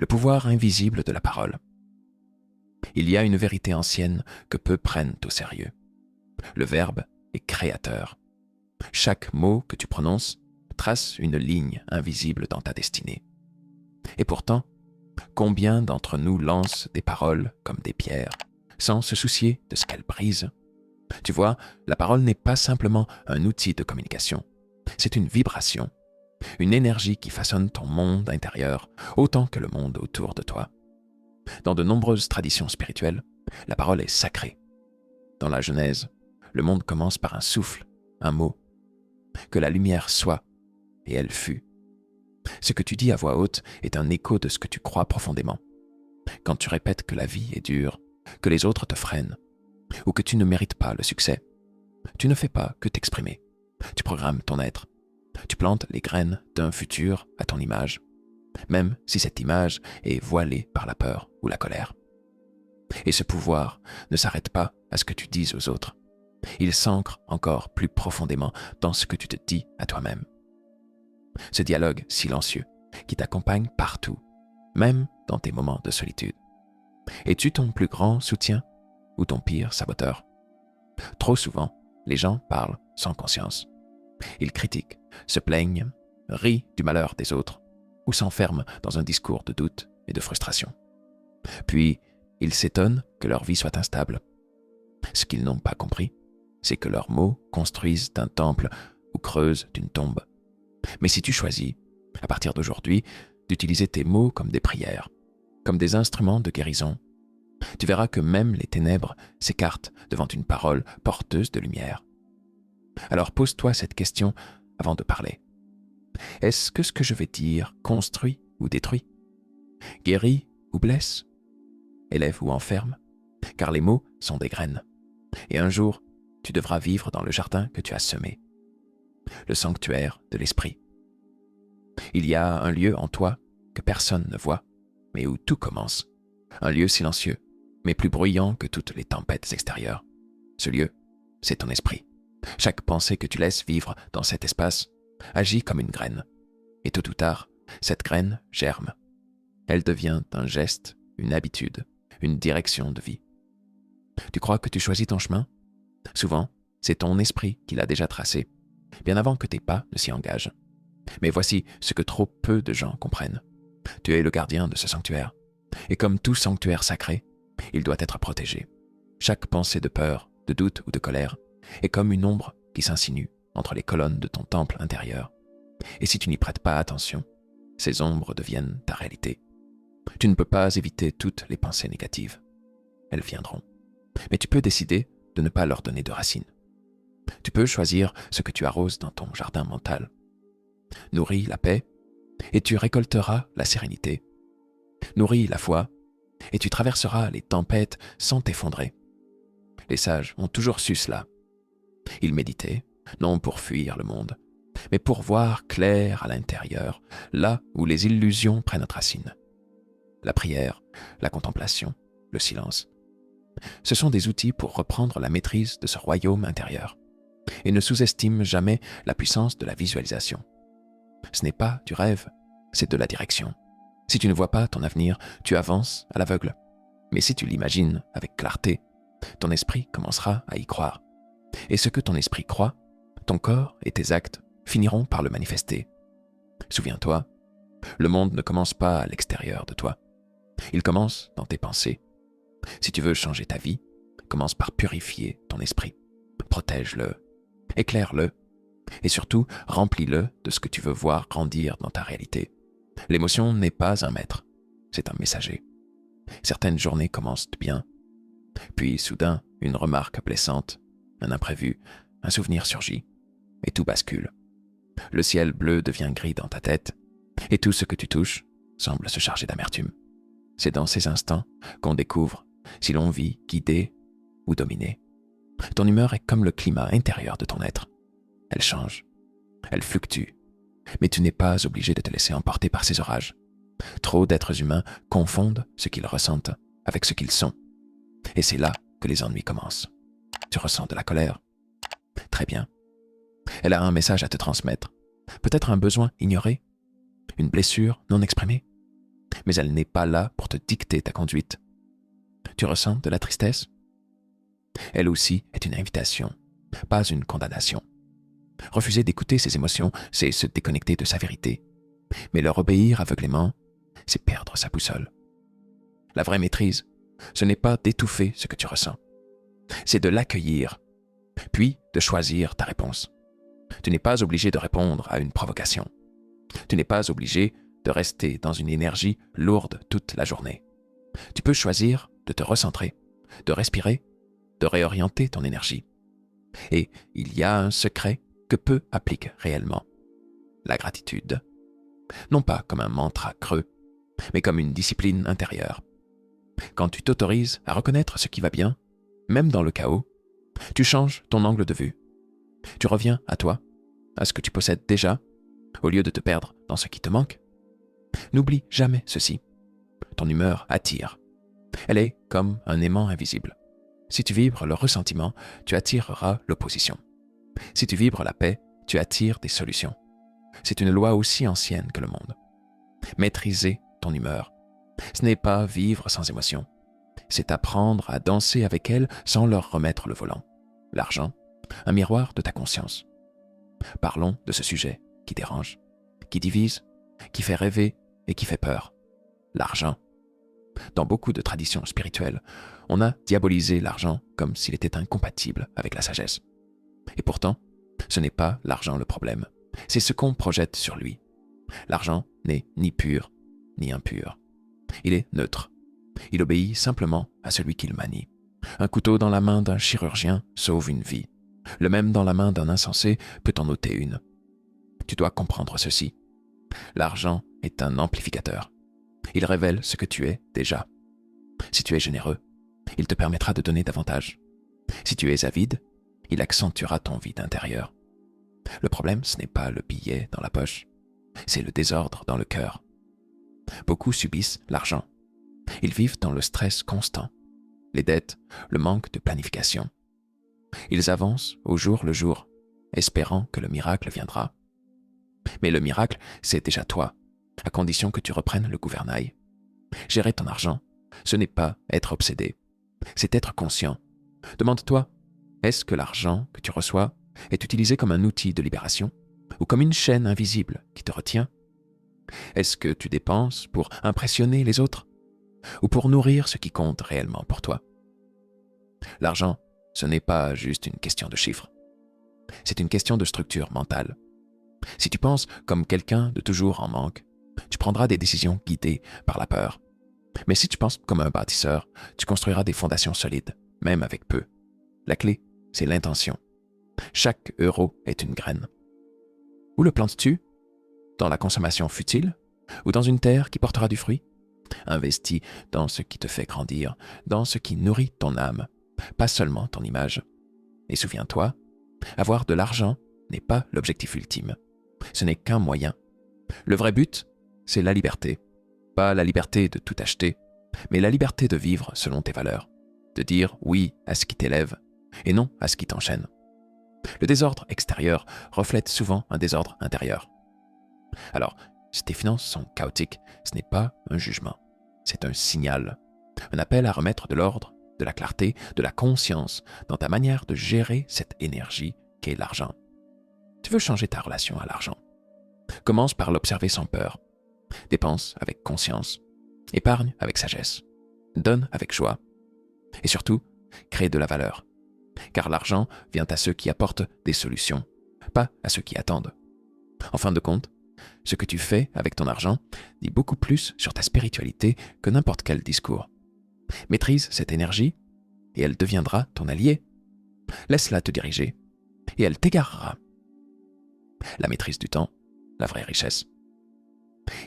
le pouvoir invisible de la parole. Il y a une vérité ancienne que peu prennent au sérieux. Le verbe est créateur. Chaque mot que tu prononces trace une ligne invisible dans ta destinée. Et pourtant, combien d'entre nous lancent des paroles comme des pierres, sans se soucier de ce qu'elles brisent? Tu vois, la parole n'est pas simplement un outil de communication, c'est une vibration, une énergie qui façonne ton monde intérieur autant que le monde autour de toi. Dans de nombreuses traditions spirituelles, la parole est sacrée. Dans la Genèse, le monde commence par un souffle, un mot. Que la lumière soit, et elle fut. Ce que tu dis à voix haute est un écho de ce que tu crois profondément. Quand tu répètes que la vie est dure, que les autres te freinent, ou que tu ne mérites pas le succès, tu ne fais pas que t'exprimer. Tu programmes ton être. Tu plantes les graines d'un futur à ton image, même si cette image est voilée par la peur ou la colère. Et ce pouvoir ne s'arrête pas à ce que tu dis aux autres. Il s'ancre encore plus profondément dans ce que tu te dis à toi-même. Ce dialogue silencieux qui t'accompagne partout, même dans tes moments de solitude. Es-tu ton plus grand soutien ou ton pire saboteur? Trop souvent, les gens parlent sans conscience. Ils critiquent, se plaignent, rient du malheur des autres ou s'enferment dans un discours de doute et de frustration. Puis, ils s'étonnent que leur vie soit instable. Ce qu'ils n'ont pas compris, c'est que leurs mots construisent un temple ou creusent une tombe. Mais si tu choisis, à partir d'aujourd'hui, d'utiliser tes mots comme des prières, comme des instruments de guérison, tu verras que même les ténèbres s'écartent devant une parole porteuse de lumière. Alors pose-toi cette question avant de parler. Est-ce que ce que je vais dire construit ou détruit? Guérit ou blesse? Élève ou enferme? Car les mots sont des graines. Et un jour, tu devras vivre dans le jardin que tu as semé, le sanctuaire de l'esprit. Il y a un lieu en toi que personne ne voit, mais où tout commence. Un lieu silencieux, mais plus bruyant que toutes les tempêtes extérieures. Ce lieu, c'est ton esprit. Chaque pensée que tu laisses vivre dans cet espace agit comme une graine. Et tôt ou tard, cette graine germe. Elle devient un geste, une habitude, une direction de vie. Tu crois que tu choisis ton chemin? Souvent, c'est ton esprit qui l'a déjà tracé, bien avant que tes pas ne s'y engagent. Mais voici ce que trop peu de gens comprennent. Tu es le gardien de ce sanctuaire. Et comme tout sanctuaire sacré, il doit être protégé. Chaque pensée de peur, de doute ou de colère est comme une ombre qui s'insinue entre les colonnes de ton temple intérieur. Et si tu n'y prêtes pas attention, ces ombres deviennent ta réalité. Tu ne peux pas éviter toutes les pensées négatives. Elles viendront. Mais tu peux décider de ne pas leur donner de racines. Tu peux choisir ce que tu arroses dans ton jardin mental. Nourris la paix, et tu récolteras la sérénité. Nourris la foi, et tu traverseras les tempêtes sans t'effondrer. Les sages ont toujours su cela. Ils méditaient, non pour fuir le monde, mais pour voir clair à l'intérieur, là où les illusions prennent racine. La prière, la contemplation, le silence. Ce sont des outils pour reprendre la maîtrise de ce royaume intérieur. Et ne sous-estime jamais la puissance de la visualisation. Ce n'est pas du rêve, c'est de la direction. Si tu ne vois pas ton avenir, tu avances à l'aveugle. Mais si tu l'imagines avec clarté, ton esprit commencera à y croire. Et ce que ton esprit croit, ton corps et tes actes finiront par le manifester. Souviens-toi, le monde ne commence pas à l'extérieur de toi. Il commence dans tes pensées. Si tu veux changer ta vie, commence par purifier ton esprit. Protège-le, éclaire-le, et surtout, remplis-le de ce que tu veux voir grandir dans ta réalité. L'émotion n'est pas un maître, c'est un messager. Certaines journées commencent bien, puis soudain, une remarque blessante, un imprévu, un souvenir surgit, et tout bascule. Le ciel bleu devient gris dans ta tête, et tout ce que tu touches semble se charger d'amertume. C'est dans ces instants qu'on découvre si l'on vit guidé ou dominé. Ton humeur est comme le climat intérieur de ton être. Elle change, elle fluctue, mais tu n'es pas obligé de te laisser emporter par ces orages. Trop d'êtres humains confondent ce qu'ils ressentent avec ce qu'ils sont. Et c'est là que les ennuis commencent. Tu ressens de la colère. Très bien. Elle a un message à te transmettre. Peut-être un besoin ignoré, une blessure non exprimée. mais elle n'est pas là pour te dicter ta conduite. Tu ressens de la tristesse? Elle aussi est une invitation, pas une condamnation. Refuser d'écouter ses émotions, c'est se déconnecter de sa vérité. Mais leur obéir aveuglément, c'est perdre sa boussole. La vraie maîtrise, ce n'est pas d'étouffer ce que tu ressens. C'est de l'accueillir, puis de choisir ta réponse. Tu n'es pas obligé de répondre à une provocation. Tu n'es pas obligé de rester dans une énergie lourde toute la journée. Tu peux choisir de te recentrer, de respirer, de réorienter ton énergie. Et il y a un secret que peu appliquent réellement. La gratitude. Non pas comme un mantra creux, mais comme une discipline intérieure. Quand tu t'autorises à reconnaître ce qui va bien, même dans le chaos, tu changes ton angle de vue. Tu reviens à toi, à ce que tu possèdes déjà, au lieu de te perdre dans ce qui te manque. N'oublie jamais ceci. Ton humeur attire. Elle est comme un aimant invisible. Si tu vibres le ressentiment, tu attireras l'opposition. Si tu vibres la paix, tu attires des solutions. C'est une loi aussi ancienne que le monde. Maîtriser ton humeur, ce n'est pas vivre sans émotion. C'est apprendre à danser avec elle sans leur remettre le volant. L'argent, un miroir de ta conscience. Parlons de ce sujet qui dérange, qui divise, qui fait rêver et qui fait peur. L'argent. Dans beaucoup de traditions spirituelles, on a diabolisé l'argent comme s'il était incompatible avec la sagesse. Et pourtant, ce n'est pas l'argent le problème, c'est ce qu'on projette sur lui. L'argent n'est ni pur, ni impur. Il est neutre. Il obéit simplement à celui qui le manie. Un couteau dans la main d'un chirurgien sauve une vie. Le même dans la main d'un insensé peut en ôter une. Tu dois comprendre ceci. L'argent est un amplificateur. Il révèle ce que tu es déjà. Si tu es généreux, il te permettra de donner davantage. Si tu es avide, il accentuera ton vide intérieur. Le problème, ce n'est pas le billet dans la poche, c'est le désordre dans le cœur. Beaucoup subissent l'argent. Ils vivent dans le stress constant, les dettes, le manque de planification. Ils avancent au jour le jour, espérant que le miracle viendra. Mais le miracle, c'est déjà toi, à condition que tu reprennes le gouvernail. Gérer ton argent, ce n'est pas être obsédé, c'est être conscient. Demande-toi, est-ce que l'argent que tu reçois est utilisé comme un outil de libération ou comme une chaîne invisible qui te retient? Est-ce que tu dépenses pour impressionner les autres ou pour nourrir ce qui compte réellement pour toi? L'argent, ce n'est pas juste une question de chiffres. C'est une question de structure mentale. Si tu penses comme quelqu'un de toujours en manque, tu prendras des décisions guidées par la peur. Mais si tu penses comme un bâtisseur, tu construiras des fondations solides, même avec peu. La clé, c'est l'intention. Chaque euro est une graine. Où le plantes-tu? Dans la consommation futile? Ou dans une terre qui portera du fruit? Investis dans ce qui te fait grandir, dans ce qui nourrit ton âme, pas seulement ton image. Et souviens-toi, avoir de l'argent n'est pas l'objectif ultime. Ce n'est qu'un moyen. Le vrai but, c'est la liberté. Pas la liberté de tout acheter, mais la liberté de vivre selon tes valeurs. De dire oui à ce qui t'élève et non à ce qui t'enchaîne. Le désordre extérieur reflète souvent un désordre intérieur. Alors, si tes finances sont chaotiques, ce n'est pas un jugement, c'est un signal, un appel à remettre de l'ordre, de la clarté, de la conscience dans ta manière de gérer cette énergie qu'est l'argent. Tu veux changer ta relation à l'argent. Commence par l'observer sans peur. Dépense avec conscience. Épargne avec sagesse. Donne avec joie. Et surtout, crée de la valeur. Car l'argent vient à ceux qui apportent des solutions, pas à ceux qui attendent. En fin de compte, ce que tu fais avec ton argent dit beaucoup plus sur ta spiritualité que n'importe quel discours. Maîtrise cette énergie et elle deviendra ton allié. Laisse-la te diriger et elle t'égarera. La maîtrise du temps, la vraie richesse.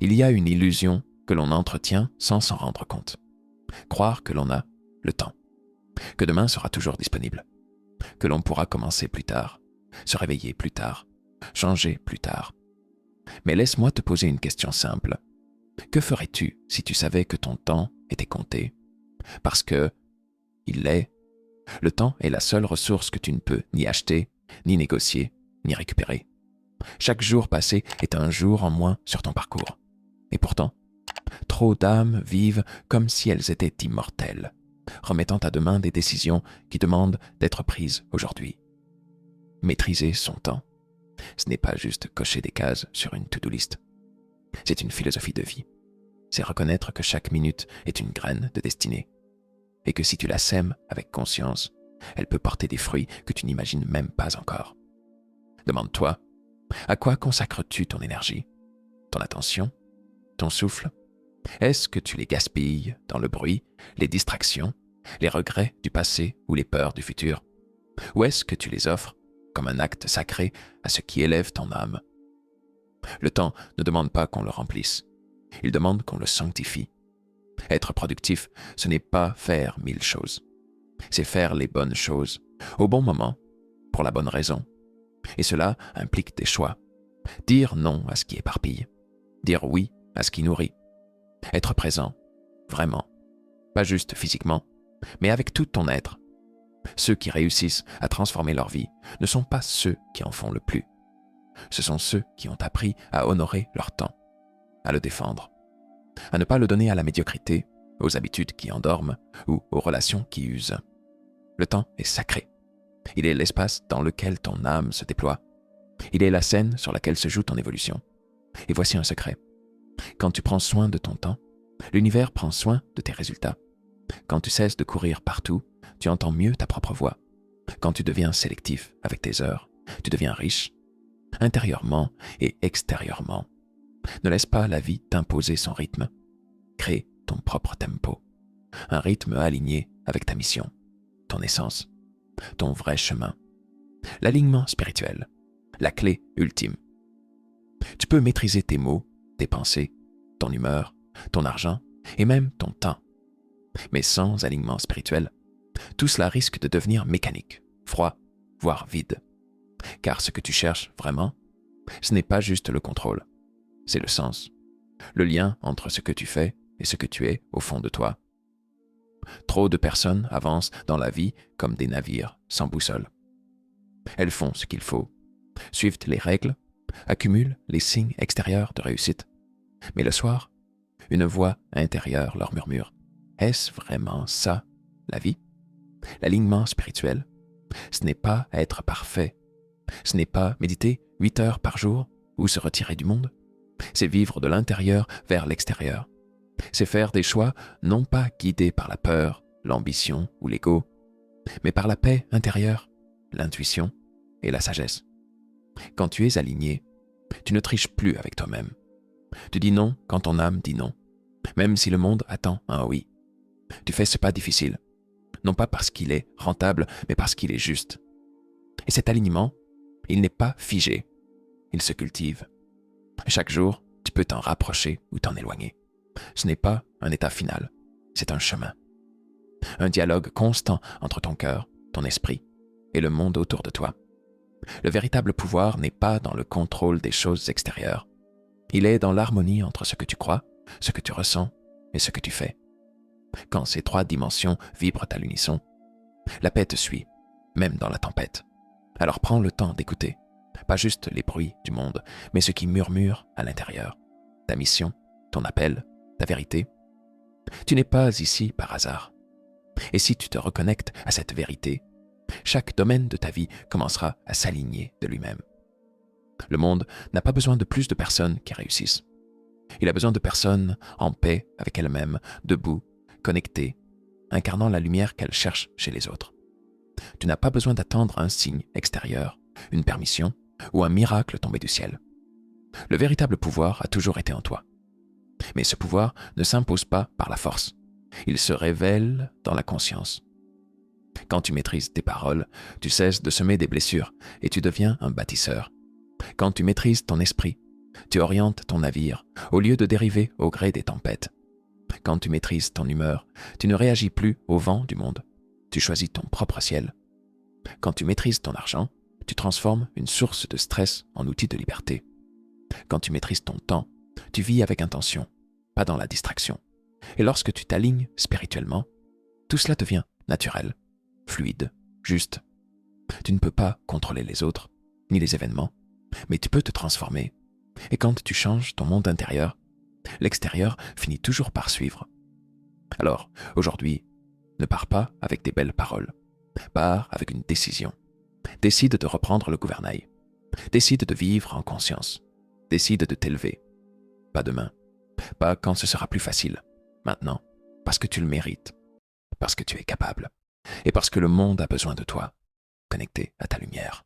Il y a une illusion que l'on entretient sans s'en rendre compte. Croire que l'on a le temps, que demain sera toujours disponible, que l'on pourra commencer plus tard, se réveiller plus tard, changer plus tard. Mais laisse-moi te poser une question simple. Que ferais-tu si tu savais que ton temps était compté? Parce que il l'est. Le temps est la seule ressource que tu ne peux ni acheter, ni négocier, ni récupérer. Chaque jour passé est un jour en moins sur ton parcours. Et pourtant, Trop d'âmes vivent comme si elles étaient immortelles, remettant à demain des décisions qui demandent d'être prises aujourd'hui. Maîtriser son temps, ce n'est pas juste cocher des cases sur une to-do list. C'est une philosophie de vie. C'est reconnaître que chaque minute est une graine de destinée et que si tu la sèmes avec conscience, elle peut porter des fruits que tu n'imagines même pas encore. Demande-toi, à quoi consacres-tu ton énergie, ton attention, ton souffle? Est-ce que tu les gaspilles dans le bruit, les distractions, les regrets du passé ou les peurs du futur? Ou est-ce que tu les offres comme un acte sacré à ce qui élève ton âme? Le temps ne demande pas qu'on le remplisse, il demande qu'on le sanctifie. Être productif, ce n'est pas faire 1000 choses, c'est faire les bonnes choses, au bon moment, pour la bonne raison. Et cela implique des choix. Dire non à ce qui éparpille, dire oui à ce qui nourrit. Être présent, vraiment, pas juste physiquement, mais avec tout ton être. Ceux qui réussissent à transformer leur vie ne sont pas ceux qui en font le plus. Ce sont ceux qui ont appris à honorer leur temps, à le défendre, à ne pas le donner à la médiocrité, aux habitudes qui endorment ou aux relations qui usent. Le temps est sacré. Il est l'espace dans lequel ton âme se déploie. Il est la scène sur laquelle se joue ton évolution. Et voici un secret. Quand tu prends soin de ton temps, l'univers prend soin de tes résultats. Quand tu cesses de courir partout, tu entends mieux ta propre voix. Quand tu deviens sélectif avec tes heures, tu deviens riche, intérieurement et extérieurement. Ne laisse pas la vie t'imposer son rythme. Crée ton propre tempo. Un rythme aligné avec ta mission, ton essence, ton vrai chemin. L'alignement spirituel, la clé ultime. Tu peux maîtriser tes mots, tes pensées, ton humeur, ton argent et même ton temps. Mais sans alignement spirituel, tout cela risque de devenir mécanique, froid, voire vide. Car ce que tu cherches vraiment, ce n'est pas juste le contrôle, c'est le sens, le lien entre ce que tu fais et ce que tu es au fond de toi. Trop de personnes avancent dans la vie comme des navires sans boussole. Elles font ce qu'il faut, suivent les règles, accumulent les signes extérieurs de réussite. Mais le soir, une voix intérieure leur murmure: est-ce vraiment ça, la vie? L'alignement spirituel, ce n'est pas être parfait. Ce n'est pas méditer 8 heures par jour ou se retirer du monde. C'est vivre de l'intérieur vers l'extérieur. C'est faire des choix non pas guidés par la peur, l'ambition ou l'ego, mais par la paix intérieure, l'intuition et la sagesse. Quand tu es aligné, tu ne triches plus avec toi-même. Tu dis non quand ton âme dit non, même si le monde attend un oui. Tu fais ce pas difficile, non pas parce qu'il est rentable, mais parce qu'il est juste. Et cet alignement, il n'est pas figé, il se cultive. Chaque jour, tu peux t'en rapprocher ou t'en éloigner. Ce n'est pas un état final, c'est un chemin. Un dialogue constant entre ton cœur, ton esprit et le monde autour de toi. Le véritable pouvoir n'est pas dans le contrôle des choses extérieures. Il est dans l'harmonie entre ce que tu crois, ce que tu ressens et ce que tu fais. Quand ces 3 dimensions vibrent à l'unisson, la paix te suit, même dans la tempête. Alors prends le temps d'écouter, pas juste les bruits du monde, mais ce qui murmure à l'intérieur. Ta mission, ton appel, ta vérité. Tu n'es pas ici par hasard. Et si tu te reconnectes à cette vérité, chaque domaine de ta vie commencera à s'aligner de lui-même. Le monde n'a pas besoin de plus de personnes qui réussissent. Il a besoin de personnes en paix avec elles-mêmes, debout, connectées, incarnant la lumière qu'elles cherchent chez les autres. Tu n'as pas besoin d'attendre un signe extérieur, une permission ou un miracle tombé du ciel. Le véritable pouvoir a toujours été en toi. Mais ce pouvoir ne s'impose pas par la force. Il se révèle dans la conscience. Quand tu maîtrises tes paroles, tu cesses de semer des blessures et tu deviens un bâtisseur. Quand tu maîtrises ton esprit, tu orientes ton navire au lieu de dériver au gré des tempêtes. Quand tu maîtrises ton humeur, tu ne réagis plus au vent du monde. Tu choisis ton propre ciel. Quand tu maîtrises ton argent, tu transformes une source de stress en outil de liberté. Quand tu maîtrises ton temps, tu vis avec intention, pas dans la distraction. Et lorsque tu t'alignes spirituellement, tout cela devient naturel, fluide, juste. Tu ne peux pas contrôler les autres, ni les événements, mais tu peux te transformer. Et quand tu changes ton monde intérieur, L'extérieur finit toujours par suivre. Alors, aujourd'hui, ne pars pas avec des belles paroles. Pars avec une décision. Décide de reprendre le gouvernail. Décide de vivre en conscience. Décide de t'élever. Pas demain. Pas quand ce sera plus facile. Maintenant. Parce que tu le mérites. Parce que tu es capable. Et parce que le monde a besoin de toi. Connecté à ta lumière.